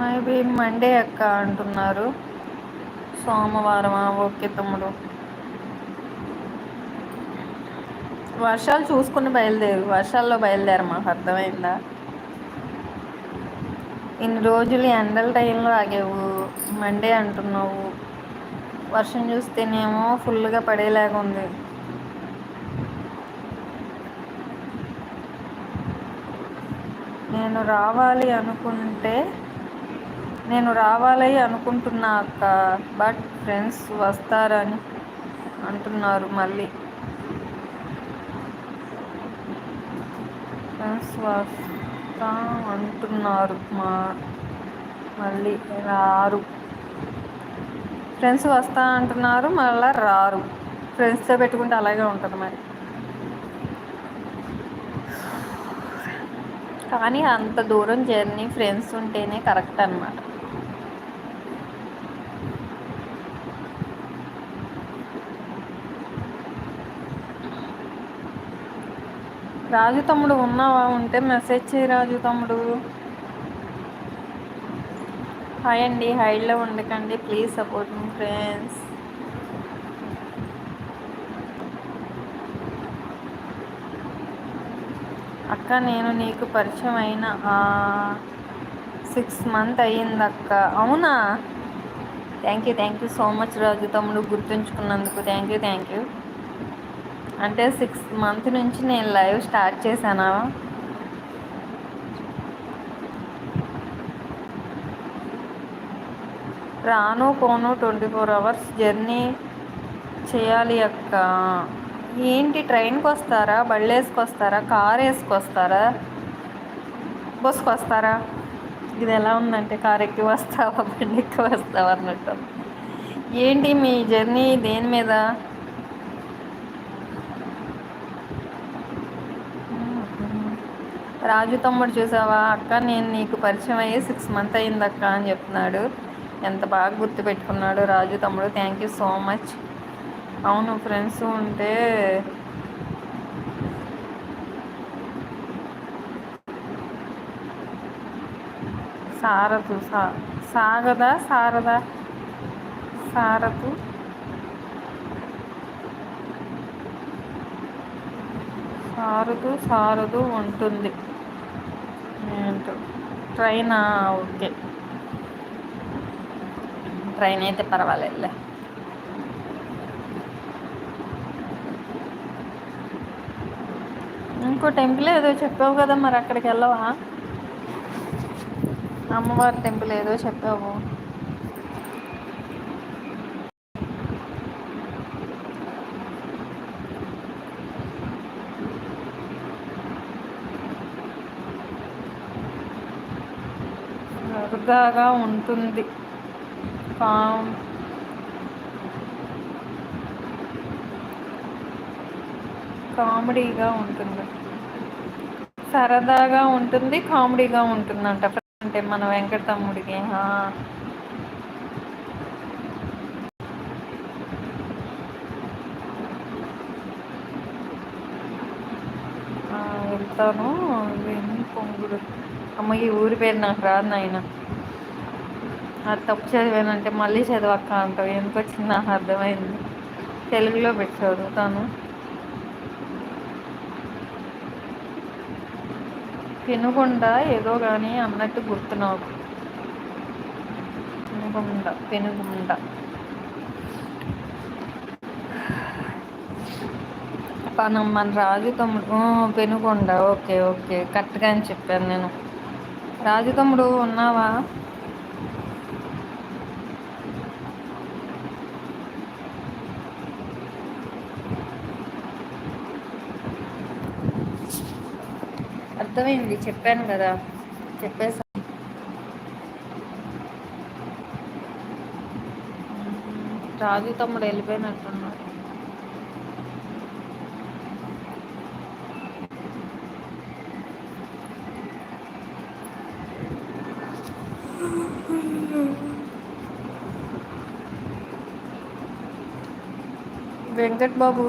Maybe Monday అక్క అంటున్నారు. సోమవారమా? Okay తమ్ముడు. వర్షాలు చూసుకుని బయలుదేరు, వర్షాల్లో బయలుదేర, మాకు అర్థమైందా? ఇన్ని రోజులు ఎండల టైంలో ఆగేవు, మండే అంటున్నావు. వర్షం చూస్తేనేమో ఫుల్గా పడేలాగా ఉంది. నేను రావాలి అనుకుంటున్నా అక్క, బట్ ఫ్రెండ్స్ వస్తారని అంటున్నారు మళ్ళీ. ఫ్రెండ్స్ వస్తా అంటున్నారు మళ్ళీ రారు. ఫ్రెండ్స్ వస్తా అంటున్నారు, మళ్ళీ రారు. ఫ్రెండ్స్తో పెట్టుకుంటే అలాగే ఉంటుంది మరి. కానీ అంత దూరం జర్నీ ఫ్రెండ్స్ ఉంటేనే కరెక్ట్ అన్నమాట. రాజు తమ్ముడు ఉన్నావా? ఉంటే మెసేజ్ చేయి రాజు తమ్ముడు. హాయ్ అండి, హైడ్లో ఉండకండి ప్లీజ్, సపోర్ట్ మీ ఫ్రెండ్స్. అక్క నేను నీకు పరిచయం అయిన 6 months అయ్యిందక్క. అవునా? థ్యాంక్ యూ సో మచ్ రాజు తమ్ముడు, గుర్తుంచుకున్నందుకు థ్యాంక్ యూ. అంటే 6 months నుంచి నేను లైవ్ స్టార్ట్ చేశానా? రాను పోను 24 hours జర్నీ చేయాలి అక్క. ఏంటి ట్రైన్కి వస్తారా, బళ్ళు వేసుకొస్తారా, కారు వేసుకొస్తారా, బస్కి వస్తారా? ఇది ఎలా ఉందంటే కారు ఎక్కి వస్తావా, బండి ఎక్కి వస్తావా అన్నట్టు. ఏంటి మీ జర్నీ దేని మీద? రాజు తమ్ముడు చూసావా అక్క, నేను నీకు పరిచయం అయ్యి 6 months అయ్యిందక్క అని చెప్తున్నాడు. ఎంత బాగా గుర్తుపెట్టుకున్నాడు రాజు తమ్ముడు, థ్యాంక్ యూ సో మచ్. అవును, ఫ్రెండ్స్ ఉంటే సారథు సాగదా సారదా సారథు సారథు ఉంటుంది ఏంటో. ట్రైనా? ఓకే, ట్రైన్ అయితే పర్వాలేదులే. ఇంకో టెంపుల్ ఏదో చెప్పావు కదా, మరి అక్కడికి వెళ్ళవా? అమ్మవారి టెంపుల్ ఏదో చెప్పావు. సరదాగా ఉంటుంది, కామెడీగా ఉంటుంది. సరదాగా ఉంటుంది, కామెడీగా ఉంటుందంట అంటే మన వెంకట తమ్ముడికి. వెళ్తాను. పొంగుడు, అమ్మ ఈ ఊరి పేరు నాకు రాదు నాయన. అది తప్పు చదివానంటే మళ్ళీ చదవక్క అంటావు, ఎందుకు వచ్చింది నాకు అర్థమైంది. తెలుగులో పెట్టి చదువుతాను. పెనుగొండ ఏదో కానీ అన్నట్టు గుర్తు నాకు. పెనుగొండ మన రాజు తమ్ముడు పెనుగొండ. ఓకే కరెక్ట్గా అని చెప్పాను నేను. రాజు తమ్ముడు ఉన్నావా? అర్థమైంది, చెప్పాను కదా, చెప్పేసా. రాజు తమ్ముడు వెళ్ళిపోయినట్టున్నాడు. వెంకట్ బాబు